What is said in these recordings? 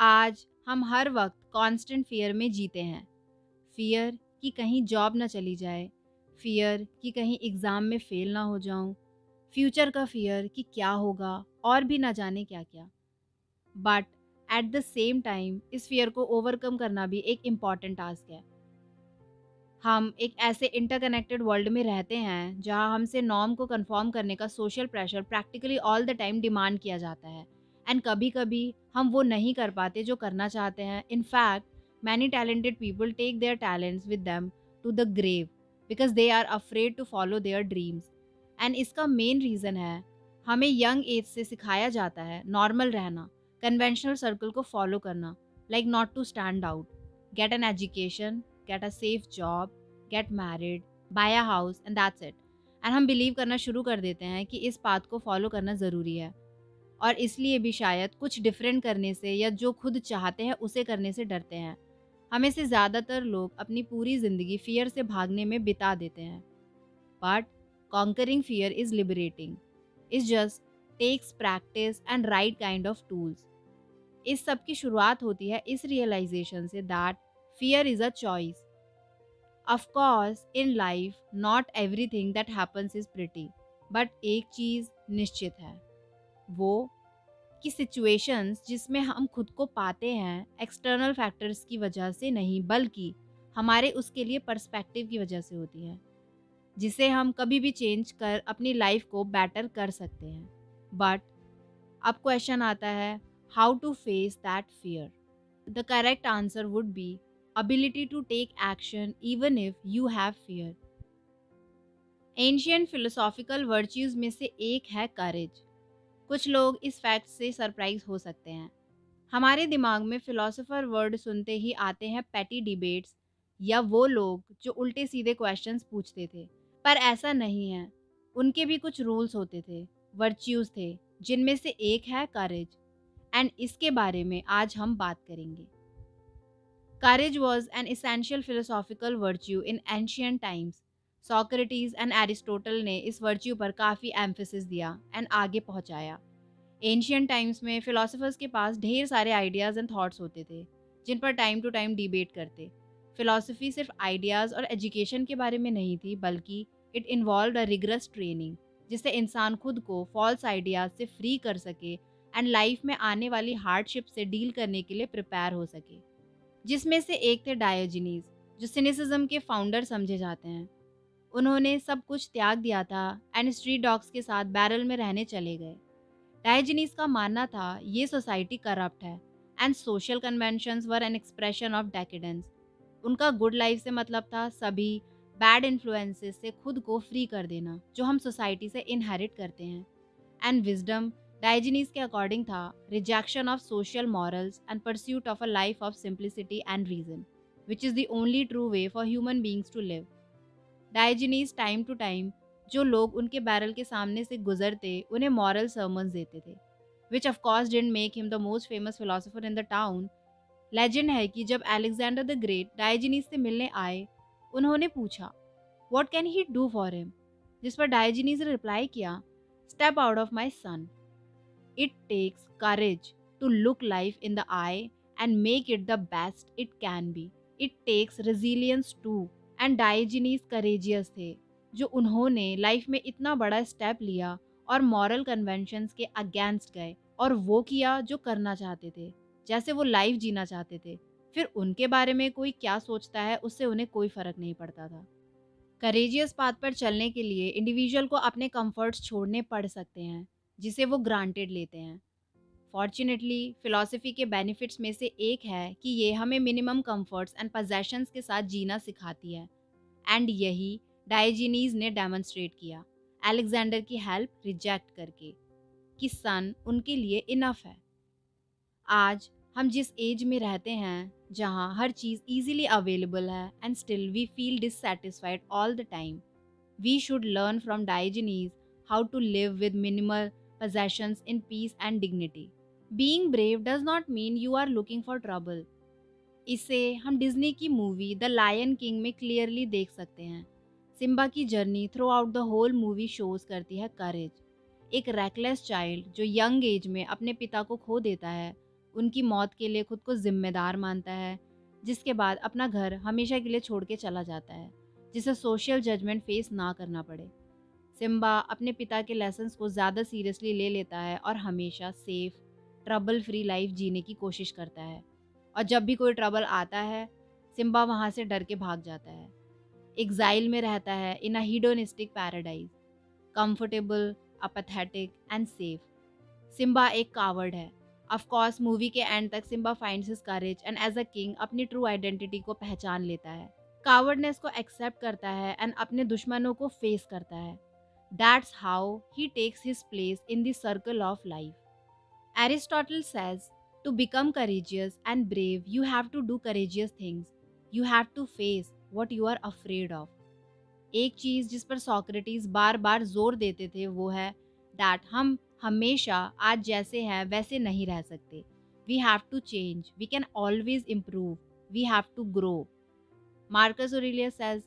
आज हम हर वक्त कांस्टेंट फियर में जीते हैं। फियर कि कहीं जॉब ना चली जाए, फियर कि कहीं एग्ज़ाम में फ़ेल ना हो जाऊँ, फ्यूचर का फियर कि क्या होगा और भी ना जाने क्या-क्या। But at the same time इस फियर को ओवरकम करना भी एक इम्पॉर्टेंट टास्क है। हम एक ऐसे इंटरकनेक्टेड वर्ल्ड में रहते हैं जहां हमसे नॉर्म को कंफर्म करने का social pressure practically all the time demand किया जाता है एंड कभी-कभी हम वो नहीं कर पाते जो करना चाहते हैं। In fact many talented people take their talents with them to the grave because they are afraid to follow their dreams. And इसका मेन रीज़न है हमें यंग एज से सिखाया जाता है नॉर्मल रहना, कन्वेंशनल सर्कल को फॉलो करना, like not to stand out, get an education, get a safe job, get married, buy a house and that's it। And हम बिलीव करना शुरू कर देते हैं कि इस पाथ को फॉलो करना ज़रूरी है और इसलिए भी शायद कुछ डिफरेंट करने से या जो खुद चाहते हैं उसे करने से डरते हैं। हमें से ज़्यादातर लोग अपनी पूरी ज़िंदगी फियर से भागने में बिता देते हैं। But conquering fear is liberating, is just takes practice and right kind of tools. इस सब की शुरुआत होती है इस रियलाइजेशन से that fear is a choice. Of course, in life, not everything that happens is pretty, but एक चीज़ निश्चित है, वो कि सिचुएशंस जिसमें हम खुद को पाते हैं एक्सटर्नल फैक्टर्स की वजह से नहीं बल्कि हमारे उसके लिए पर्सपेक्टिव की वजह से होती है, जिसे हम कभी भी चेंज कर अपनी लाइफ को बेटर कर सकते हैं। बट अब क्वेश्चन आता है, how to face that fear? The correct answer would be ability to take action even if you have fear। Ancient philosophical virtues में से एक है करेज। कुछ लोग इस फैक्ट से सरप्राइज हो सकते हैं। हमारे दिमाग में फिलोसोफर वर्ड सुनते ही आते हैं पेटी डिबेट्स या वो लोग जो उल्टे सीधे क्वेश्चंस पूछते थे, पर ऐसा नहीं है। उनके भी कुछ रूल्स होते थे, वर्च्यूज थे, जिनमें से एक है करेज। एंड इसके बारे में आज हम बात करेंगे। Courage was an essential philosophical virtue in ancient times। Socrates and Aristotle ने इस वर्च्यू पर काफ़ी एम्फेसिस दिया एंड आगे पहुंचाया। एंशियंट टाइम्स में फिलोसफर्स के पास ढेर सारे आइडियाज़ एंड थॉट्स होते थे जिन पर टाइम टू टाइम डिबेट करते। फिलोसफी सिर्फ आइडियाज़ और एजुकेशन के बारे में नहीं थी बल्कि it involve a rigorous training जिससे इंसान खुद को फॉल्स आइडियाज़ से फ्री कर सके एंड लाइफ में आने वाली हार्डशिप से डील करने के लिए प्रिपेयर हो सके। जिसमें से एक थे डायोजनीज, जो सिनिसिज्म के फाउंडर समझे जाते हैं। उन्होंने सब कुछ त्याग दिया था एंड स्ट्रीट डॉग्स के साथ बैरल में रहने चले गए। डायोजनीज का मानना था ये सोसाइटी करप्ट है and social conventions were an expression of decadence. उनका गुड लाइफ से मतलब था सभी बैड इन्फ्लुएंसेस से खुद को फ्री कर देना जो हम सोसाइटी से इनहेरिट करते हैं। एंड विजडम डाइजीनीज के अकॉर्डिंग था rejection of social morals and pursuit of a life of simplicity and reason which is the only true way for human beings to live. Diogenes time to time जो लोग उनके barrel के सामने से गुजरते उन्हें मॉरल सर्मन्स देते थे, विच of course didn't make him the most famous philosopher in the town. Legend है कि जब अलेक्जेंडर द ग्रेट डाइजीनीज से मिलने आए, उन्होंने पूछा what can he do for him, जिस पर डाइजीनीज ने रिप्लाई किया, step out of my sun. It takes courage to look life in the eye and make it the best it can be। It takes resilience too। And Diogenes courageous थे जो उन्होंने life में इतना बड़ा step लिया और moral conventions के against गए और वो किया जो करना चाहते थे, जैसे वो लाइफ जीना चाहते थे। फिर उनके बारे में कोई क्या सोचता है उससे उन्हें कोई फर्क नहीं पड़ता था। करेजियस पाथ पर चलने के लिए इंडिविजुअल को अपने कंफर्ट्स छोड़ने पड़ सकते हैं जिसे वो ग्रांटेड लेते हैं। फॉर्चुनेटली फिलॉसफी के बेनिफिट्स में से एक है कि ये हमें मिनिमम कंफर्ट्स एंड पोजेशंस के साथ जीना सिखाती है एंड यही डाइजीनीज ने डेमोन्स्ट्रेट किया अलेक्जेंडर की हेल्प रिजेक्ट करके कि सन उनके लिए इनफ है। आज हम जिस एज में रहते हैं जहाँ हर चीज़ ईजिली अवेलेबल है and still we feel dissatisfied all the time, we should learn from Diogenes how to live with minimal possessions in peace and dignity। Being brave does not mean you are looking for trouble। इसे हम Disney की movie the Lion King में clearly देख सकते हैं। Simba की journey throughout the whole movie shows करती है करेज। एक रेकलेस चाइल्ड जो यंग एज में अपने पिता को खो देता है, उनकी मौत के लिए खुद को ज़िम्मेदार मानता है, जिसके बाद अपना घर हमेशा के लिए छोड़ के चला जाता है, जिसे सोशल जजमेंट फेस ना करना पड़े। सिम्बा अपने पिता के लेसन्स को ज़्यादा सीरियसली ले लेता है और हमेशा सेफ, ट्रबल फ्री लाइफ जीने की कोशिश करता है। और जब भी कोई ट्रबल आता है, सिम्बा वहाँ से डर के भाग जाता है। एग्जाइल में रहता है in a hedonistic paradise, comfortable, apathetic and safe. Simba एक कावर्ड है। ऑफ कोर्स मूवी के एंड तक Simba finds his courage and as a king अपनी ट्रू आइडेंटिटी को पहचान लेता है। कावर्डनेस को एक्सेप्ट करता है एंड अपने दुश्मनों को फेस करता है। That's how he takes his place in the circle of life. Aristotle says, to become courageous and brave, you have to do courageous things. You have to face what you are afraid of. एक चीज जिस पर Socrates बार बार जोर देते थे वो है that हम हमेशा आज जैसे हैं वैसे नहीं रह सकते. We have to change, we can always improve, we have to grow. Marcus Aurelius says,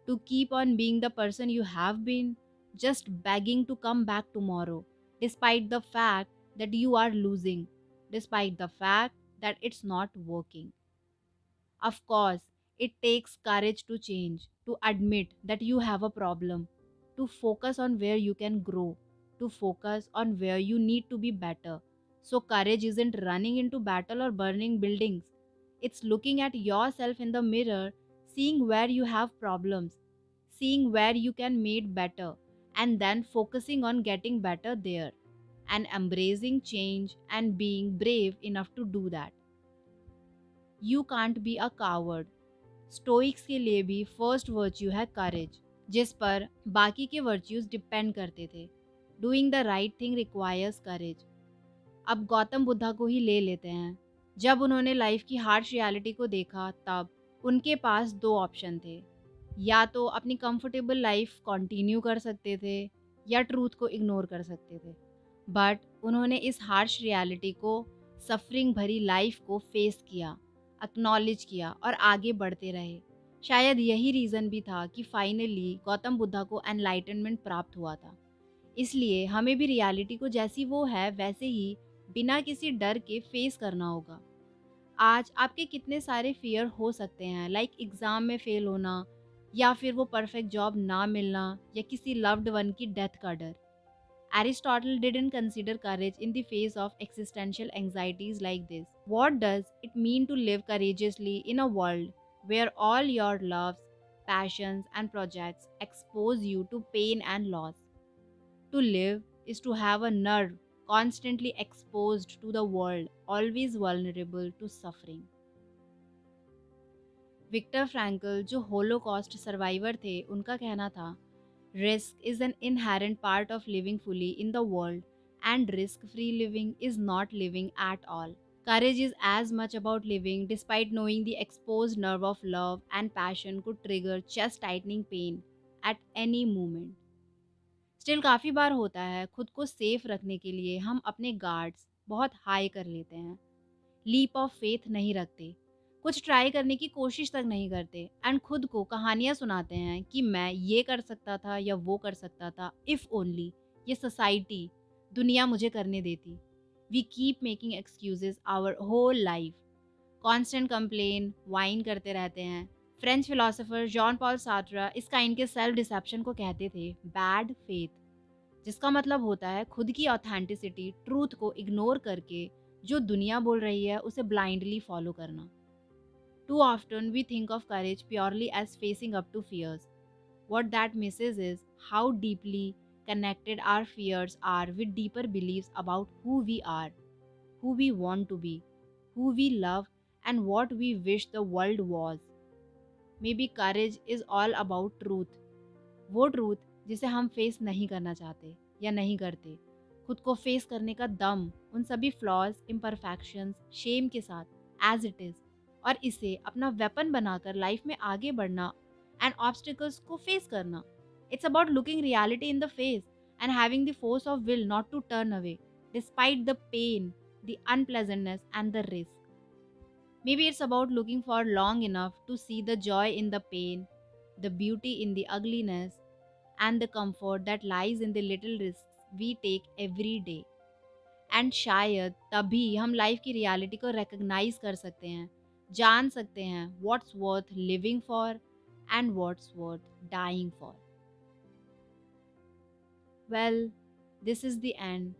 to keep on being the person you have been, just begging to come back tomorrow, despite the fact that you are losing, despite the fact that it's not working. Of course, it takes courage to change, to admit that you have a problem, to focus on where you can grow, to focus on where you need to be better. So, courage isn't running into battle or burning buildings. It's looking at yourself in the mirror, seeing where you have problems, seeing where you can make better, and then focusing on getting better there, and embracing change and being brave enough to do that. You can't be a coward. Stoics के लिए भी first virtue है करेज, जिस पर बाकी के virtues depend करते थे. Doing the right thing requires courage. अब गौतम बुद्धा को ही ले लेते हैं. जब उन्होंने लाइफ की हार्श रियलिटी को देखा तब उनके पास दो ऑप्शन थे. या तो अपनी कंफर्टेबल लाइफ कंटिन्यू कर सकते थे या ट्रूथ को इग्नोर कर सकते थे. बट उन्होंने इस हार्श रियलिटी को, सफरिंग भरी लाइफ को फेस किया, एक्नॉलेज किया और आगे बढ़ते रहे. शायद यही रीज़न भी था कि फाइनली गौतम बुद्धा को एनलाइटनमेंट प्राप्त हुआ था. इसलिए हमें भी रियलिटी को जैसी वो है वैसे ही बिना किसी डर के फेस करना होगा. आज आपके कितने सारे फियर हो सकते हैं, लाइक एग्ज़ाम में फ़ेल होना, या फिर वो परफेक्ट जॉब ना मिलना, या किसी लव्ड वन की डेथ का डर. Aristotle didn't consider courage in the face of existential anxieties like this. What does it mean to live courageously in a world where all your loves, passions, and projects expose you to pain and loss? To live is to have a nerve constantly exposed to the world, always vulnerable to suffering. Victor Frankl जो Holocaust survivor थे, उनका कहना था, risk is an inherent part of living fully in the world and risk free living is not living at all. Courage is as much about living despite knowing the exposed nerve of love and passion could trigger chest tightening pain at any moment. Still काफ़ी बार होता है खुद को safe रखने के लिए हम अपने गार्ड्स बहुत हाई कर लेते हैं, लीप ऑफ फेथ नहीं रखते, कुछ ट्राई करने की कोशिश तक नहीं करते एंड खुद को कहानियाँ सुनाते हैं कि मैं ये कर सकता था या वो कर सकता था, इफ़ ओनली ये सोसाइटी, दुनिया मुझे करने देती. We keep making excuses our whole life. Constant complain, whine करते रहते हैं. French philosopher Jean Paul Sartre इस काइंड के सेल्फ डिसेप्शन को कहते थे बैड फेथ, जिसका मतलब होता है खुद की ऑथेंटिसिटी, ट्रूथ को इग्नोर करके जो दुनिया बोल रही है उसे ब्लाइंडली फॉलो करना. Too often we think of courage purely as facing up to fears. What that misses is how deeply connected our fears are with deeper beliefs about who we are, who we want to be, who we love, and what we wish the world was. Maybe courage is all about truth. वो truth जिसे हम face नहीं करना चाहते या नहीं करते. खुद को फेस करने का दम उन सभी फ्लॉज, इम्परफेक्शंस, शेम के साथ एज इट इज़, और इसे अपना वेपन बनाकर लाइफ में आगे बढ़ना एंड ऑब्स्टिकल्स को फेस करना. It's about looking reality in the face and having the force of will not to turn away despite the pain, the unpleasantness and the risk. Maybe it's about looking for long enough to see the joy in the pain, the beauty in the ugliness, and the comfort that lies in the little risks we take every day. And शायद तभी हम life की reality को recognise कर सकते हैं, जान सकते हैं what's worth living for and what's worth dying for. Well, this is the end.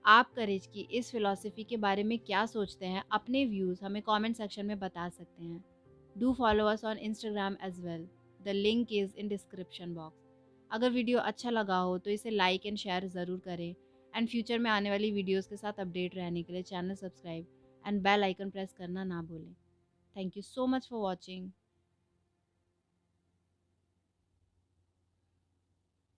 आप करेज की इस फिलॉसफी के बारे में क्या सोचते हैं? अपने व्यूज़ हमें कमेंट सेक्शन में बता सकते हैं। Do follow us on Instagram as well, the link is in description box. अगर वीडियो अच्छा लगा हो तो इसे लाइक एंड शेयर ज़रूर करें, एंड फ्यूचर में आने वाली वीडियोज़ के साथ अपडेट रहने के लिए channel subscribe and bell icon press करना ना भूलें। Thank you so much for watching.